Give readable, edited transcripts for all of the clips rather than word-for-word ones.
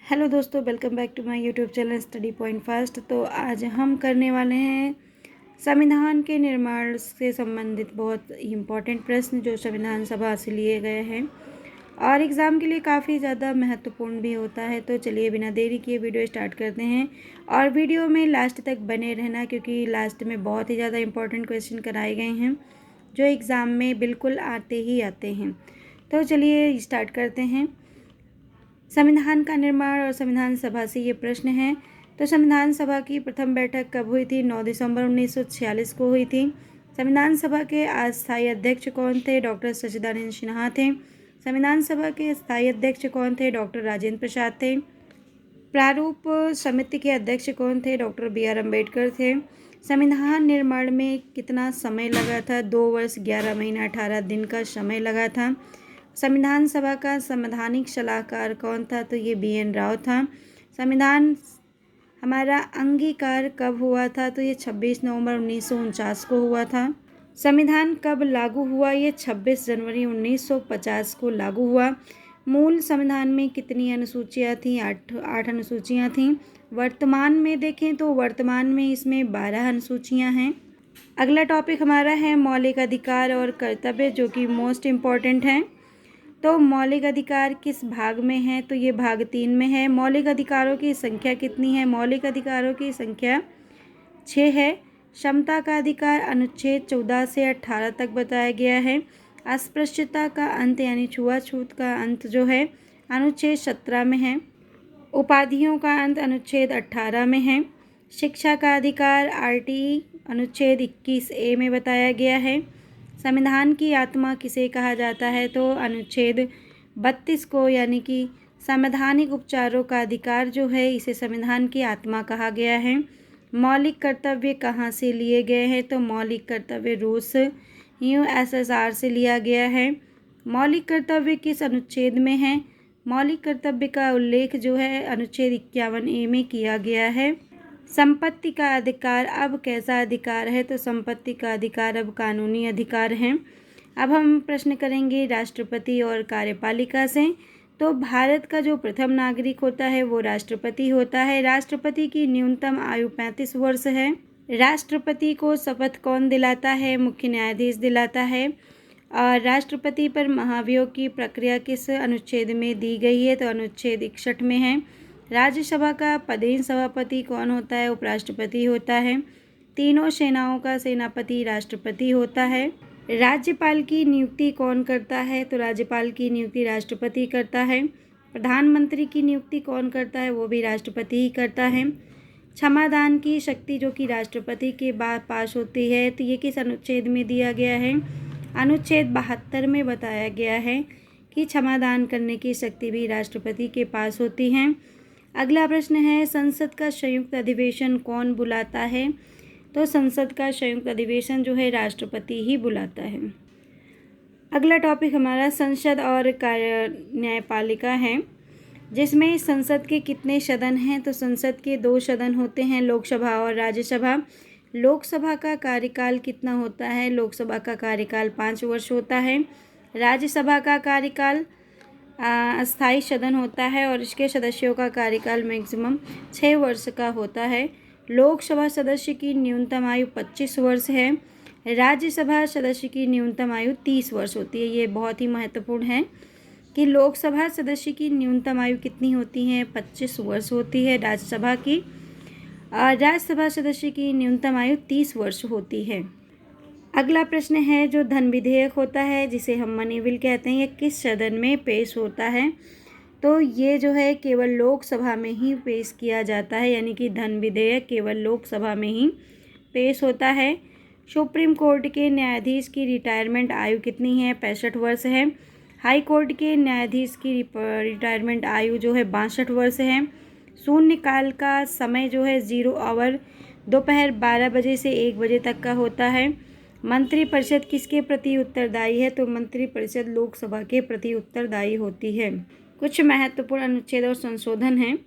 Hello दोस्तों, welcome back to my YouTube channel study point fast. तो आज हम करने वाले हैं संविधान के निर्माण से संबंधित बहुत इम्पोर्टेंट प्रश्न जो संविधान सभा से लिए गए हैं और एग्ज़ाम के लिए काफ़ी ज़्यादा महत्वपूर्ण भी होता है। तो चलिए बिना देरी किए वीडियो स्टार्ट करते हैं और वीडियो में लास्ट तक बने रहना, क्योंकि लास्ट में बहुत ही ज़्यादा इम्पोर्टेंट क्वेश्चन कराए गए हैं जो एग्ज़ाम में बिल्कुल आते ही आते हैं। तो चलिए स्टार्ट करते हैं। संविधान का निर्माण और संविधान सभा से ये प्रश्न है। तो संविधान सभा की प्रथम बैठक कब हुई थी? 9 दिसंबर 1946 को हुई थी। संविधान सभा के अस्थायी अध्यक्ष कौन थे? डॉक्टर सच्चिदानंद सिन्हा थे। संविधान सभा के स्थायी अध्यक्ष कौन थे? डॉक्टर राजेंद्र प्रसाद थे। प्रारूप समिति के अध्यक्ष कौन थे? Doctor B.R. अम्बेडकर थे। संविधान निर्माण में कितना समय लगा था? 2 वर्ष 11 महीना 18 दिन का समय लगा था। संविधान सभा का संवैधानिक सलाहकार कौन था? तो ये B.N. राव था। संविधान हमारा अंगीकार कब हुआ था? तो ये 26 नवंबर 1949 को हुआ था। संविधान कब लागू हुआ? ये 26 जनवरी 1950 को लागू हुआ। मूल संविधान में कितनी अनुसूचियाँ थीं? 8 अनुसूचियाँ थीं। वर्तमान में देखें तो वर्तमान में इसमें 12 अनुसूचियाँ हैं। अगला टॉपिक हमारा है मौलिक अधिकार और कर्तव्य, जो कि मोस्ट इम्पॉर्टेंट है। तो मौलिक अधिकार किस भाग में है? तो ये भाग 3 में है। मौलिक अधिकारों की संख्या कितनी है? मौलिक अधिकारों की संख्या 6 है। क्षमता का अधिकार अनुच्छेद 14 से 18 तक बताया गया है। अस्पृश्यता का अंत यानी छुआछूत का अंत जो है अनुच्छेद 17 में है। उपाधियों का अंत अनुच्छेद 18 में है। शिक्षा का अधिकार RT अनुच्छेद 21A में बताया गया है। संविधान की आत्मा किसे कहा जाता है? तो अनुच्छेद 32 को, यानी कि संवैधानिक उपचारों का अधिकार जो है इसे संविधान की आत्मा कहा गया है। मौलिक कर्तव्य कहाँ से लिए गए हैं? तो मौलिक कर्तव्य रूस USSR से लिया गया है। मौलिक कर्तव्य किस अनुच्छेद में है? मौलिक कर्तव्य का उल्लेख जो है अनुच्छेद 51A में किया गया है। संपत्ति का अधिकार अब कैसा अधिकार है? तो संपत्ति का अधिकार अब कानूनी अधिकार है। अब हम प्रश्न करेंगे राष्ट्रपति और कार्यपालिका से। तो भारत का जो प्रथम नागरिक होता है वो राष्ट्रपति होता है। राष्ट्रपति की न्यूनतम आयु 35 वर्ष है। राष्ट्रपति को शपथ कौन दिलाता है? मुख्य न्यायाधीश दिलाता है। और राष्ट्रपति पर महाभियोग की प्रक्रिया किस अनुच्छेद में दी गई है? तो अनुच्छेद 61 में है। राज्यसभा का पदेन सभापति कौन होता है? उपराष्ट्रपति होता है। तीनों सेनाओं का सेनापति राष्ट्रपति होता है। राज्यपाल की नियुक्ति कौन करता है? तो राज्यपाल की नियुक्ति राष्ट्रपति करता है। प्रधानमंत्री की नियुक्ति कौन करता है? वो भी राष्ट्रपति ही करता है। क्षमादान की शक्ति जो कि राष्ट्रपति के बाद पास होती है, तो ये किस अनुच्छेद में दिया गया है? अनुच्छेद 72 में बताया गया है कि क्षमादान करने की शक्ति भी राष्ट्रपति के पास होती है। अगला प्रश्न है संसद का संयुक्त अधिवेशन कौन बुलाता है? तो संसद का संयुक्त अधिवेशन जो है राष्ट्रपति ही बुलाता है। अगला टॉपिक हमारा संसद और न्यायपालिका है, जिसमें संसद के कितने सदन हैं? तो संसद के 2 सदन होते हैं, लोकसभा और राज्यसभा। लोकसभा का कार्यकाल कितना होता है? लोकसभा का कार्यकाल 5 वर्ष होता है। राज्यसभा का कार्यकाल अस्थायी सदन होता है और इसके सदस्यों का कार्यकाल मैक्सिमम 6 वर्ष का होता है। लोकसभा सदस्य की न्यूनतम आयु 25 वर्ष है। राज्यसभा सदस्य की न्यूनतम आयु 30 वर्ष होती है। ये बहुत ही महत्वपूर्ण है कि लोकसभा सदस्य की न्यूनतम आयु कितनी होती है? 25 वर्ष होती है राज्यसभा की। राज्यसभा सदस्य की न्यूनतम आयु 30 वर्ष होती है। अगला प्रश्न है जो धन विधेयक होता है, जिसे हम मनी बिल कहते हैं, ये किस सदन में पेश होता है? तो ये जो है केवल लोकसभा में ही पेश किया जाता है, यानी कि धन विधेयक केवल लोकसभा में ही पेश होता है। सुप्रीम कोर्ट के न्यायाधीश की रिटायरमेंट आयु कितनी है? 65 वर्ष है। हाई कोर्ट के न्यायाधीश की रिटायरमेंट आयु जो है 62 वर्ष है। शून्यकाल का समय जो है 0 आवर दोपहर 12 बजे से 1 बजे तक का होता है। मंत्रिपरिषद किसके प्रति उत्तरदायी है? तो मंत्रिपरिषद लोकसभा के प्रति उत्तरदायी होती है। कुछ महत्वपूर्ण अनुच्छेद और संशोधन हैं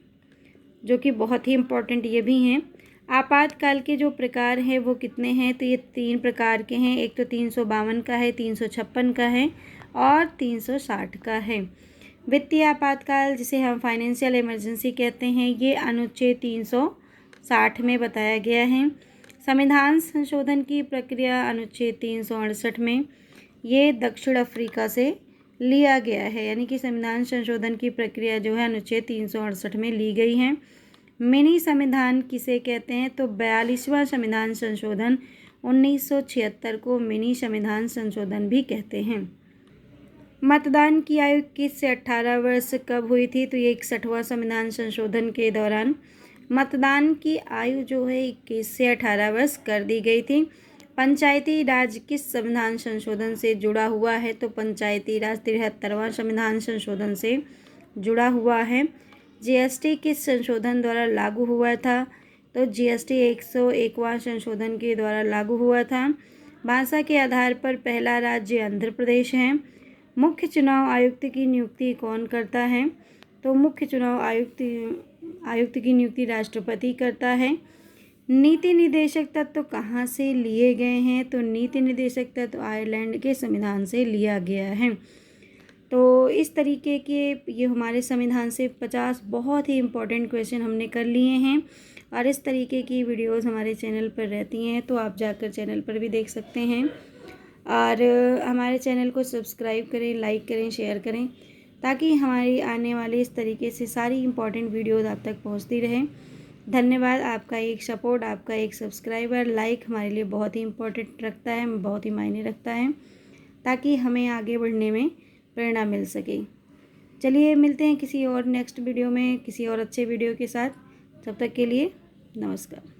जो कि बहुत ही इम्पोर्टेंट ये भी हैं। आपातकाल के जो प्रकार हैं वो कितने हैं? तो ये 3 प्रकार के हैं। एक तो 352 का है, 356 का है और 360 का है। वित्तीय आपातकाल, जिसे हम फाइनेंशियल इमरजेंसी कहते हैं, ये अनुच्छेद 360 में बताया गया है। संविधान संशोधन की प्रक्रिया अनुच्छेद 368 में ये दक्षिण अफ्रीका से लिया गया है, यानी कि संविधान संशोधन की प्रक्रिया जो है अनुच्छेद 368 में ली गई है। मिनी संविधान किसे कहते हैं? तो 42वां संविधान संशोधन 1976 को मिनी संविधान संशोधन भी कहते हैं। मतदान की आयु 21 से 18 वर्ष कब हुई थी? तो ये 61वां संविधान संशोधन के दौरान मतदान की आयु जो है 21 से 18 वर्ष कर दी गई थी। पंचायती राज किस संविधान संशोधन से जुड़ा हुआ है? तो पंचायती राज 73वां संविधान संशोधन से जुड़ा हुआ है। जीएसटी किस संशोधन द्वारा लागू हुआ था? तो जीएसटी 101वां संशोधन के द्वारा लागू हुआ था। भाषा के आधार पर पहला राज्य आंध्र प्रदेश है। मुख्य चुनाव आयुक्त की नियुक्ति कौन करता है? तो मुख्य चुनाव आयुक्त की नियुक्ति राष्ट्रपति करता है। नीति निर्देशक तत्व कहाँ से लिए गए हैं? तो नीति निर्देशक तत्व आयरलैंड के संविधान से लिया गया है। तो इस तरीके के ये हमारे संविधान से 50 बहुत ही इम्पोर्टेंट क्वेश्चन हमने कर लिए हैं, और इस तरीके की वीडियोस हमारे चैनल पर रहती हैं, तो आप जाकर चैनल पर भी देख सकते हैं। और हमारे चैनल को सब्सक्राइब करें, लाइक करें, शेयर करें, ताकि हमारी आने वाली इस तरीके से सारी इम्पोर्टेंट वीडियोस आप तक पहुंचती रहें। धन्यवाद। आपका एक सपोर्ट, आपका एक सब्सक्राइबर, लाइक हमारे लिए बहुत ही इम्पोर्टेंट रखता है, बहुत ही मायने रखता है, ताकि हमें आगे बढ़ने में प्रेरणा मिल सके। चलिए मिलते हैं किसी और नेक्स्ट वीडियो में, किसी और अच्छे वीडियो के साथ। तब तक के लिए नमस्कार।